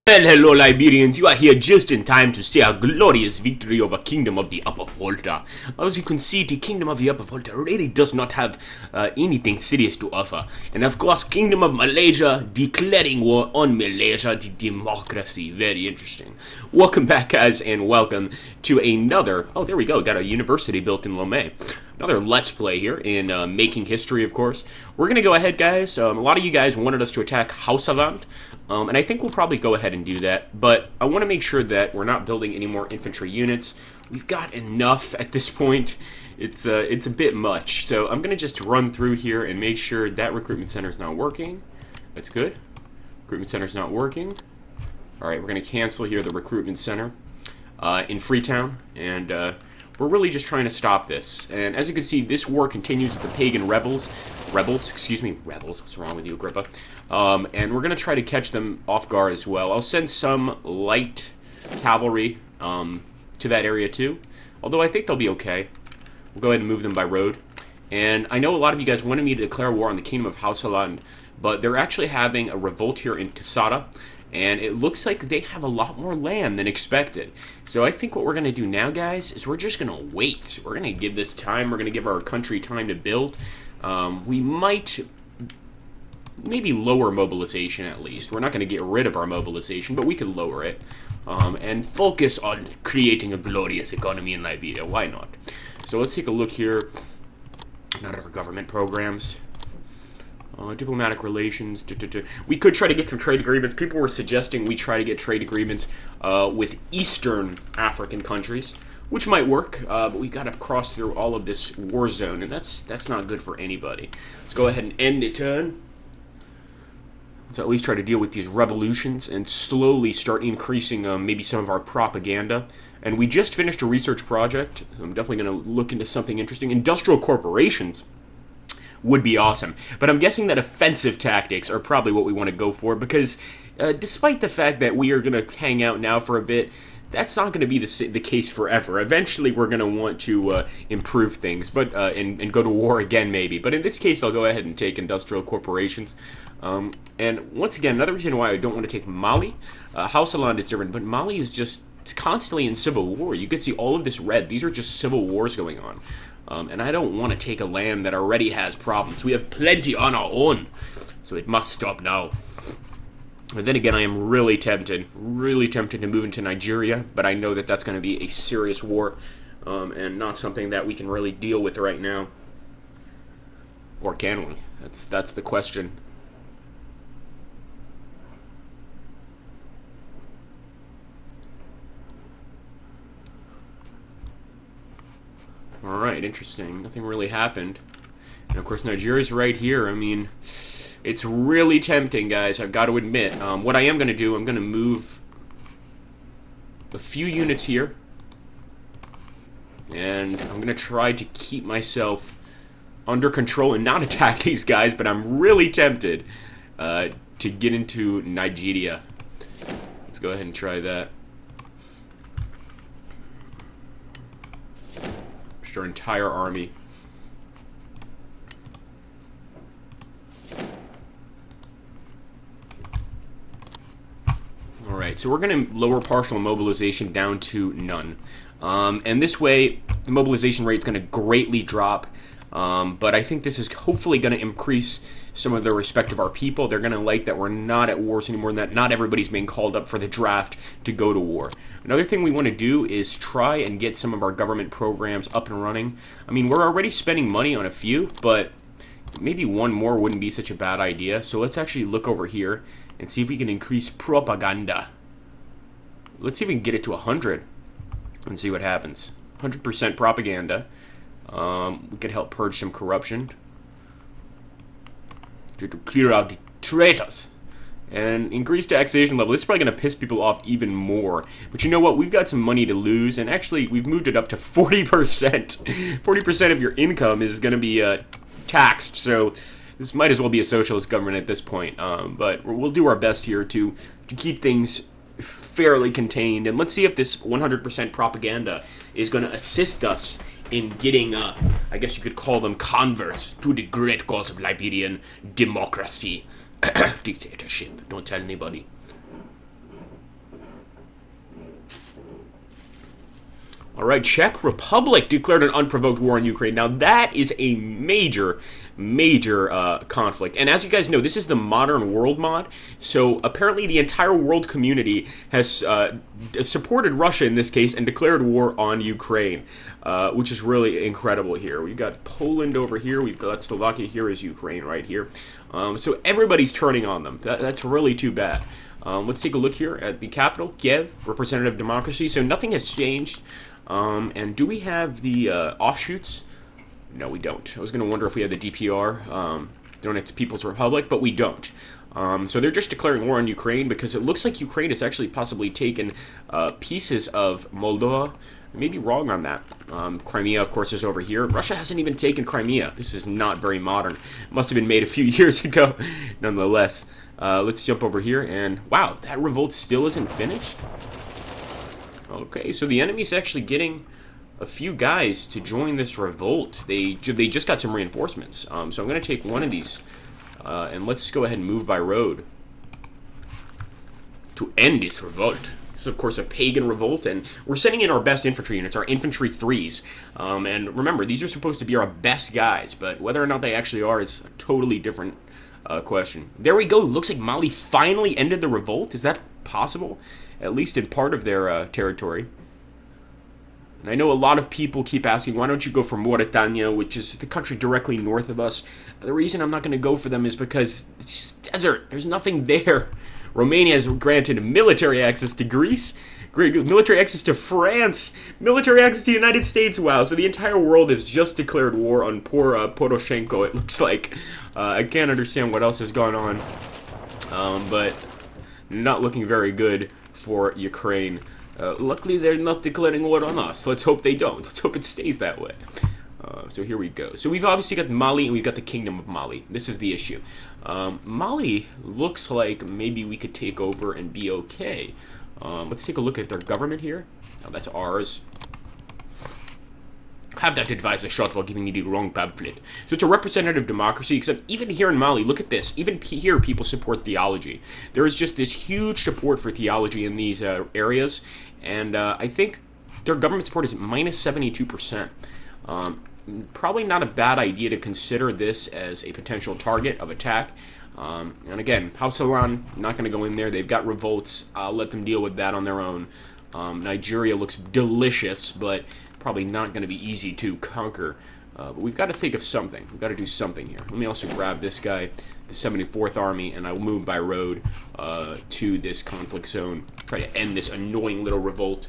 Well, hello, Liberians. You are here just in time to see a glorious victory over Kingdom of the Upper Volta. As you can see, the Kingdom of the Upper Volta really does not have anything serious to offer. And of course, Kingdom of Malaysia declaring war on Malaysia, the democracy. Very interesting. Welcome back, guys, and welcome to another... Oh, there we go. Got a university built in Lomé. Another Let's Play here in Making History, of course. We're going to go ahead, guys. A lot of you guys wanted us to attack Hausaland. And I think we'll probably go ahead and do that, but I want to make sure that we're not building any more infantry units. We've got enough at this point. It's a bit much, so I'm going to just run through here and make sure that recruitment center is not working. That's good. Recruitment center is not working. All right, we're going to cancel here the recruitment center in Freetown, and we're really just trying to stop this. And as you can see, this war continues with the pagan rebels. Rebels, what's wrong with you, Agrippa? And we're going to try to catch them off guard as well. I'll send some light cavalry to that area too, although I think they'll be okay. We'll go ahead and move them by road. And I know a lot of you guys wanted me to declare war on the Kingdom of Hausaland, but they're actually having a revolt here in Tasada, and it looks like they have a lot more land than expected. So I think what we're going to do now, guys, is we're just going to wait. We're going to give this time. We're going to give our country time to build. We might maybe lower mobilization at least. We're not going to get rid of our mobilization, but we could lower it and focus on creating a glorious economy in Liberia. Why not? So let's take a look here at our government programs. Diplomatic relations. We could try to get some trade agreements. People were suggesting we try to get trade agreements with Eastern African countries, which might work, but we got to cross through all of this war zone, and that's not good for anybody. Let's go ahead and end the turn. Let's at least try to deal with these revolutions and slowly start increasing maybe some of our propaganda. And we just finished a research project, so I'm definitely going to look into something interesting. Industrial corporations would be awesome, but I'm guessing that offensive tactics are probably what we want to go for, because despite the fact that we are going to hang out now for a bit, that's not going to be the case forever. Eventually, we're going to want to improve things, but and go to war again, maybe. But in this case, I'll go ahead and take industrial corporations. And once again, another reason why I don't want to take Mali. Hausaland is different, but Mali is just it's constantly in civil war. You can see all of this red. These are just civil wars going on. And I don't want to take a land that already has problems. We have plenty on our own, so it must stop now. And then again, I am really tempted to move into Nigeria, but I know that that's going to be a serious war, and not something that we can really deal with right now. Or can we? That's the question. Alright, interesting. Nothing really happened. And of course, Nigeria's right here. I mean, it's really tempting, guys, I've got to admit. What I am going to do, I'm going to move a few units here. And I'm going to try to keep myself under control and not attack these guys, but I'm really tempted to get into Nigeria. Let's go ahead and try that. Our entire army. Alright, so we're going to lower partial mobilization down to none. And this way, the mobilization rate is going to greatly drop. But I think this is hopefully going to increase some of the respect of our people. They're going to like that we're not at wars anymore, and that not everybody's being called up for the draft to go to war. Another thing we want to do is try and get some of our government programs up and running. I mean, we're already spending money on a few, but maybe one more wouldn't be such a bad idea. So let's actually look over here and see if we can increase propaganda. Let's see if we can get it to 100 and see what happens. 100% propaganda. We could help purge some corruption. To clear out the traitors. And increase taxation level. This is probably going to piss people off even more. But you know what? We've got some money to lose. And actually, we've moved it up to 40%. 40% of your income is going to be taxed. So this might as well be a socialist government at this point. But we'll do our best here to keep things fairly contained. And let's see if this 100% propaganda is going to assist us in getting, I guess you could call them converts to the great cause of Liberian democracy. Dictatorship. Don't tell anybody. All right, Czech Republic declared an unprovoked war on Ukraine. Now, that is a major conflict. And as you guys know, this is the Modern World mod. So apparently the entire world community has supported Russia in this case and declared war on Ukraine, which is really incredible here. We've got Poland over here. We've got Slovakia. Here is Ukraine right here. So everybody's turning on them. That's really too bad. Let's take a look here at the capital, Kiev, representative democracy. So nothing has changed. And do we have the offshoots? No, we don't. I was going to wonder if we had the DPR, Donetsk People's Republic, but we don't. So they're just declaring war on Ukraine because it looks like Ukraine has actually possibly taken pieces of Moldova. I may be wrong on that. Crimea, of course, is over here. Russia hasn't even taken Crimea. This is not very modern. It must have been made a few years ago, nonetheless. Let's jump over here, and wow, that revolt still isn't finished? Okay, so the enemy's actually getting a few guys to join this revolt. They just got some reinforcements. So I'm going to take one of these, and let's go ahead and move by road to end this revolt. This is, of course, a pagan revolt, and we're sending in our best infantry units, our infantry 3s. And remember, these are supposed to be our best guys, but whether or not they actually are is a totally different question. There we go. Looks like Mali finally ended the revolt. Is that possible? At least in part of their territory. And I know a lot of people keep asking, why don't you go for Mauritania, which is the country directly north of us? The reason I'm not going to go for them is because it's just desert. There's nothing there. Romania has granted military access to Greece, military access to France, military access to the United States. Wow, so the entire world has just declared war on poor Poroshenko, it looks like. I can't understand what else has gone on, but not looking very good for Ukraine. Luckily, they're not declaring war on us. Let's hope they don't. Let's hope it stays that way. So here we go. So we've obviously got Mali, and we've got the Kingdom of Mali. This is the issue. Mali looks like maybe we could take over and be okay. Let's take a look at their government here. Oh, that's ours. Have that advice I shot while giving me the wrong pamphlet. So it's a representative democracy, except even here in Mali, look at this. Even here, people support theology. There is just this huge support for theology in these areas, and I think their government support is minus 72%. Probably not a bad idea to consider this as a potential target of attack. And again, House Iran, not going to go in there. They've got revolts. I'll let them deal with that on their own. Nigeria looks delicious, but probably not going to be easy to conquer. But we've got to think of something. We've got to do something here. Let me also grab this guy, the 74th Army, and I'll move by road to this conflict zone. Try to end this annoying little revolt.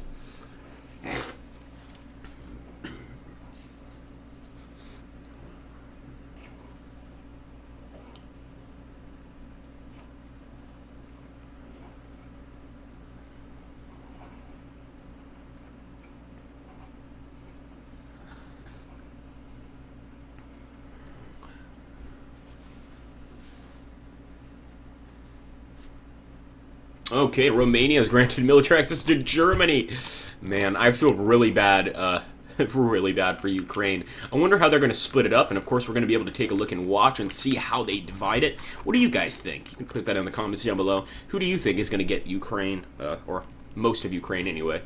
Okay, Romania has granted military access to Germany. Man, I feel really bad, really bad for Ukraine. I wonder how they're going to split it up, and of course we're going to be able to take a look and watch and see how they divide it. What do you guys think? You can put that in the comments down below. Who do you think is going to get Ukraine, or most of Ukraine anyway?